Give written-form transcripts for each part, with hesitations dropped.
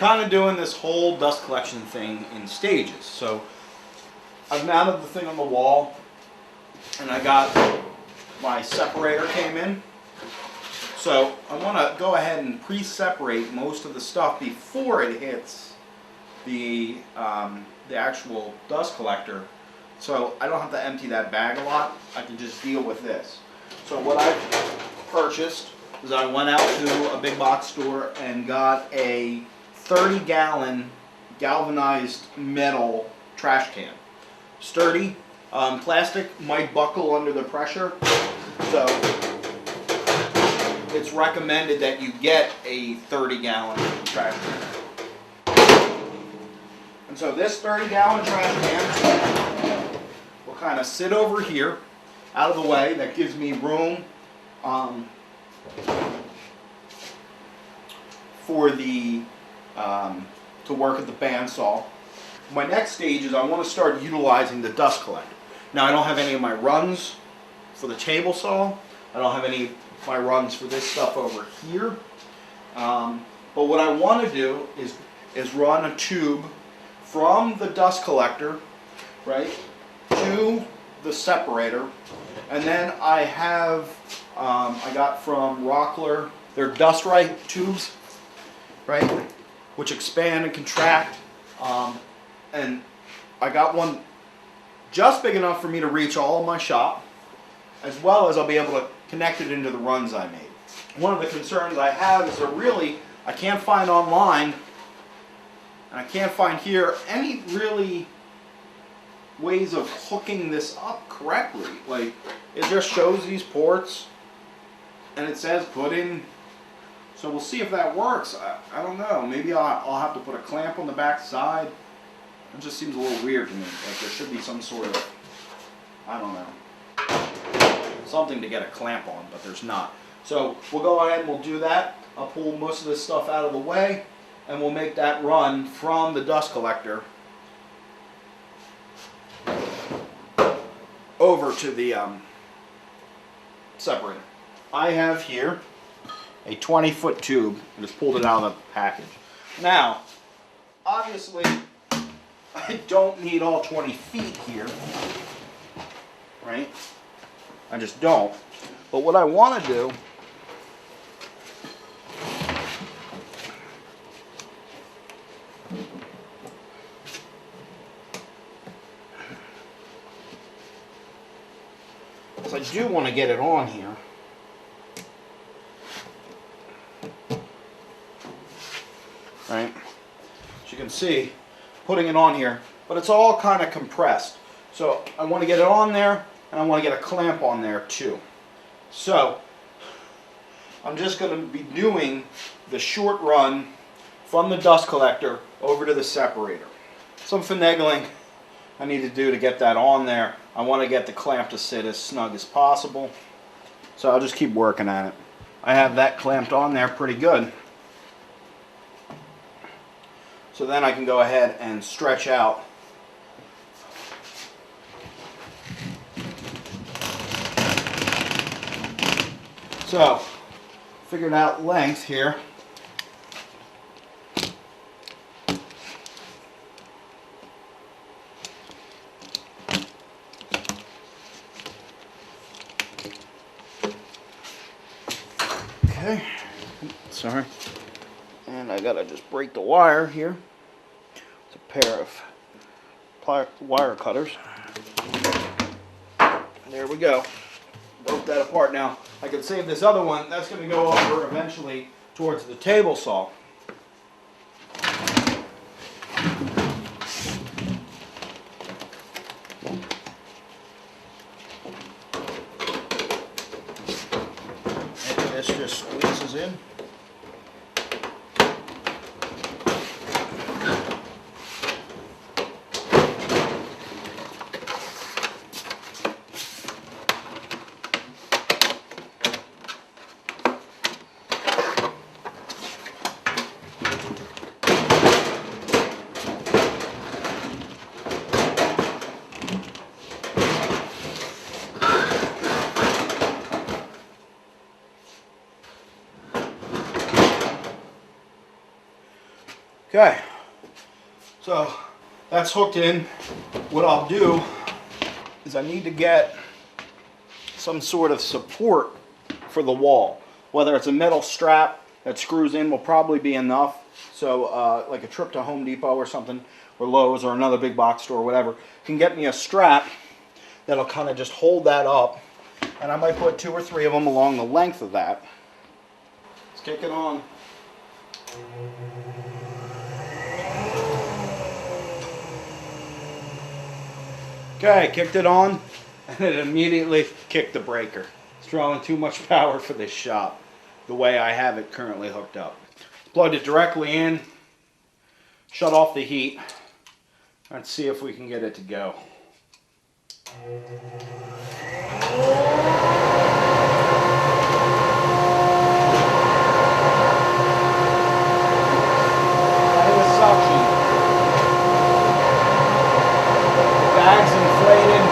kind of doing this whole dust collection thing in stages. So I've mounted the thing on the wall, and I got my separator came in. So I want to go ahead and pre-separate most of the stuff before it hits the actual dust collector, so I don't have to empty that bag a lot. I can just deal with this. So what I purchased is I went out to a big box store and got a 30-gallon galvanized metal trash can. Sturdy, plastic might buckle under the pressure, so it's recommended that you get a 30-gallon trash can. And so this 30-gallon trash can will kind of sit over here, out of the way. That gives me room for the to work at the bandsaw. My next stage is I want to start utilizing the dust collector. Now I don't have any of my runs for the table saw. I don't have any of my runs for this stuff over here. But what I want to do is run a tube from the dust collector, right, to the separator, and then I have I got from Rockler, they're dust right tubes, right, which expand and contract, and I got one just big enough for me to reach all of my shop, as well as I'll be able to connect it into the runs I made. One of the concerns I have is I can't find online, and I can't find here any really ways of hooking this up correctly. Like, it just shows these ports and it says put in, so we'll see if that works. I don't know, maybe I'll have to put a clamp on the back side. It just seems a little weird to me. Like, there should be some sort of, I don't know, something to get a clamp on, but there's not. So we'll go ahead and we'll do that. I'll pull most of this stuff out of the way, and we'll make that run from the dust collector over to the separator. I have here a 20-foot tube. I just pulled it out of the package. Now, obviously, I don't need all 20 feet here, right? I just don't. But what I want to do is I do want to get it on here. Right? As you can see, putting it on here, but it's all kind of compressed. So I want to get it on there, and I want to get a clamp on there too. So I'm just going to be doing the short run from the dust collector over to the separator. Some finagling I need to do to get that on there. I want to get the clamp to sit as snug as possible. So I'll just keep working at it. I have that clamped on there pretty good. So then I can go ahead and stretch out so figured out length here. Okay, sorry. And I gotta just break the wire here. It's a pair of wire cutters. There we go. Broke that apart. Now I can save this other one. That's going to go over eventually towards the table saw. And this just squeezes in. Okay, so that's hooked in. What I'll do is I need to get some sort of support for the wall. Whether it's a metal strap that screws in will probably be enough. So like a trip to Home Depot or something, or Lowe's or another big box store or whatever, can get me a strap that'll kind of just hold that up. And I might put 2 or 3 of them along the length of that. Let's kick it on. Okay, kicked it on, and it immediately kicked the breaker. It's drawing too much power for this shop, the way I have it currently hooked up. Plugged it directly in, shut off the heat. Let's see if we can get it to go. Bag's inflated.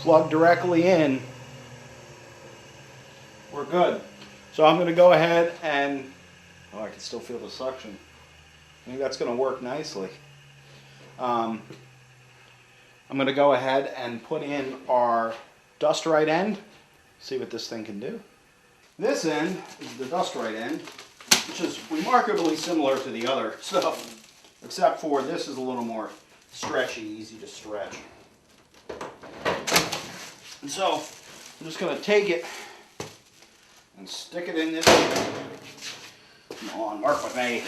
Plug directly in. We're good. So I'm going to go ahead and, oh, I can still feel the suction. I think that's going to work nicely. I'm going to go ahead and put in our dust right end, see what this thing can do. This end is the dust right end, which is remarkably similar to the other stuff, except for this is a little more stretchy, easy to stretch. And so I'm just going to take it and stick it in this. Come on, work with me.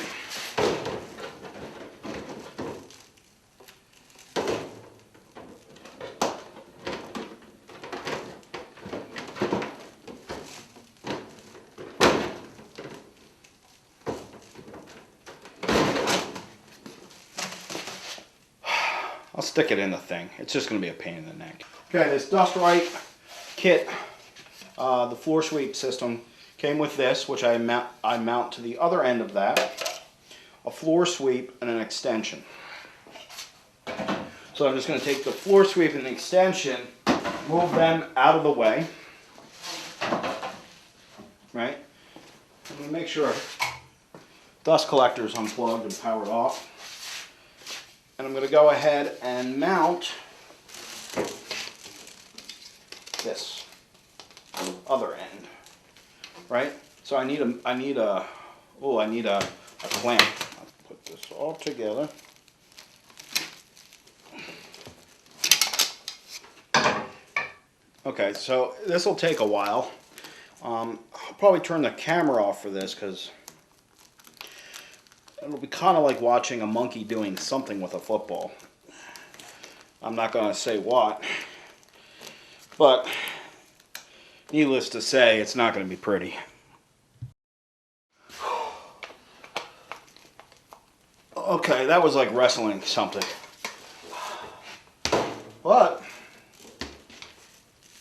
I'll stick it in the thing. It's just going to be a pain in the neck. Okay, this Dust Right kit, the floor sweep system, came with this, which I mount to the other end of that, a floor sweep and an extension. So I'm just going to take the floor sweep and the extension, move them out of the way, right? I'm going to make sure dust collector is unplugged and powered off. And I'm going to go ahead and mount this other end, right? So I need a clamp. I'll put this all together. Okay, so this will take a while. I'll probably turn the camera off for this because it'll be kind of like watching a monkey doing something with a football. I'm not going to say what, but needless to say, it's not going to be pretty. Okay, that was like wrestling something. But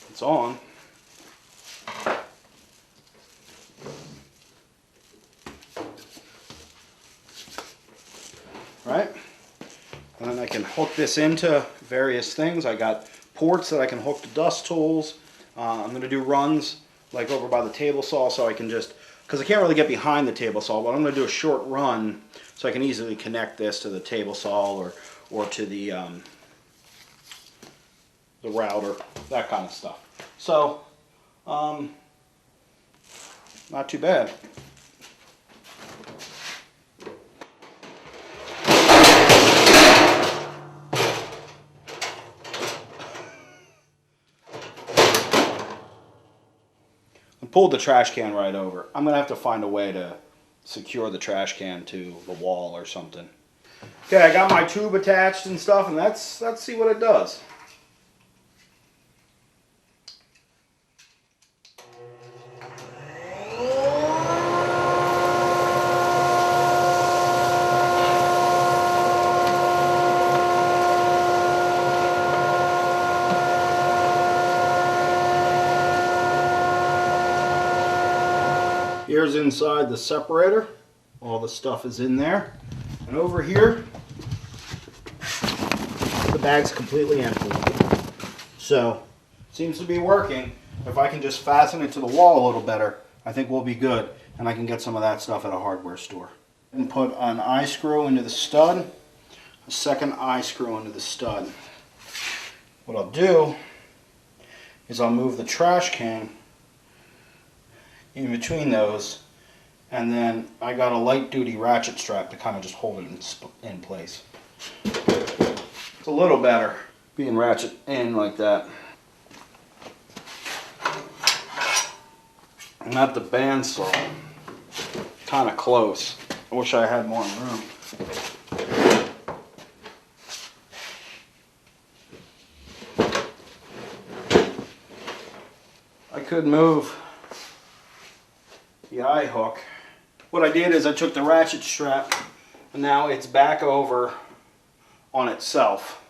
it's on. Right? And then I can hook this into various things. I got ports that I can hook to dust tools. I'm going to do runs like over by the table saw, so I can just, because I can't really get behind the table saw, but I'm going to do a short run so I can easily connect this to the table saw or to the router, that kind of stuff. So, not too bad. Pulled the trash can right over. I'm gonna have to find a way to secure the trash can to the wall or something. Okay, I got my tube attached and stuff, and let's see what it does. Here's inside the separator. All the stuff is in there. And over here, the bag's completely empty. So, seems to be working. If I can just fasten it to the wall a little better, I think we'll be good. And I can get some of that stuff at a hardware store. And put an eye screw into the stud, a second eye screw into the stud. What I'll do is I'll move the trash can in between those, and then I got a light duty ratchet strap to kind of just hold it in place. It's a little better being ratchet in like that. Not the bandsaw, kind of close. I wish I had more room. I could move the eye hook. What I did is I took the ratchet strap and now it's back over on itself.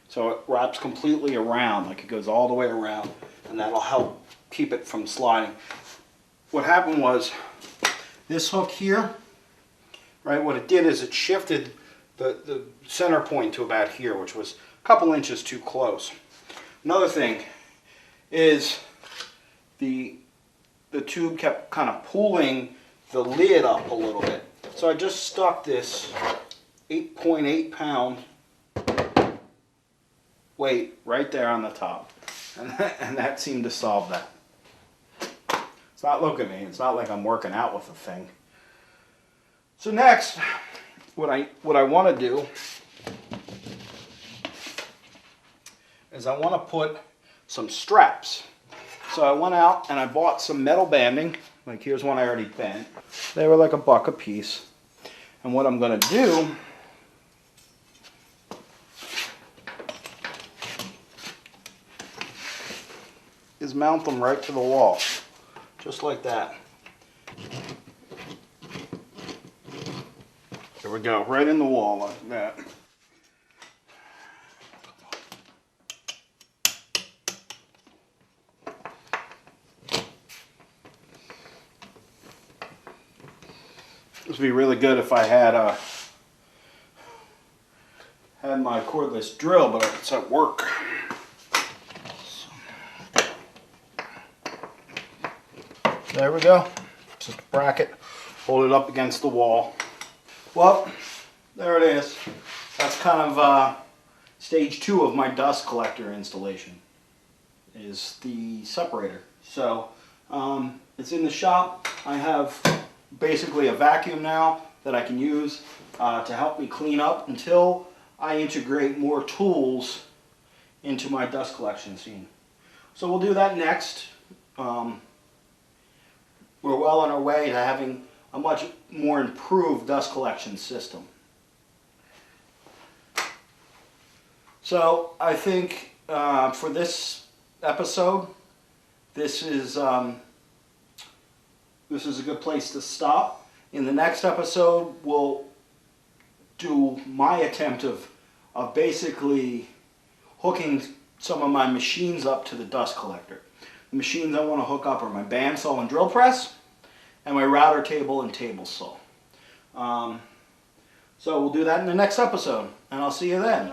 So it wraps completely around, like it goes all the way around, and that'll help keep it from sliding. What happened was this hook here, right, what it did is it shifted the center point to about here, which was a couple inches too close. Another thing is the tube kept kind of pulling the lid up a little bit. So I just stuck this 8.8 pound weight right there on the top. And that seemed to solve that. It's not, look at me, it's not like I'm working out with the thing. So next, what I want to do is I want to put some straps. So I went out and I bought some metal banding. Like here's one I already bent. They were like $1 a piece. And what I'm going to do is mount them right to the wall. Just like that. There we go, right in the wall like that. This would be really good if I had my cordless drill, but it's at work. There we go. Just a bracket. Hold it up against the wall. Well, there it is. That's kind of stage 2 of my dust collector installation. Is the separator. So it's in the shop. I have basically a vacuum now that I can use to help me clean up until I integrate more tools into my dust collection scene. So we'll do that next. We're well on our way to having a much more improved dust collection system. So I think for this episode, this is a good place to stop. In the next episode, we'll do my attempt of basically hooking some of my machines up to the dust collector. The machines I want to hook up are my bandsaw and drill press, and my router table and table saw. So we'll do that in the next episode, and I'll see you then.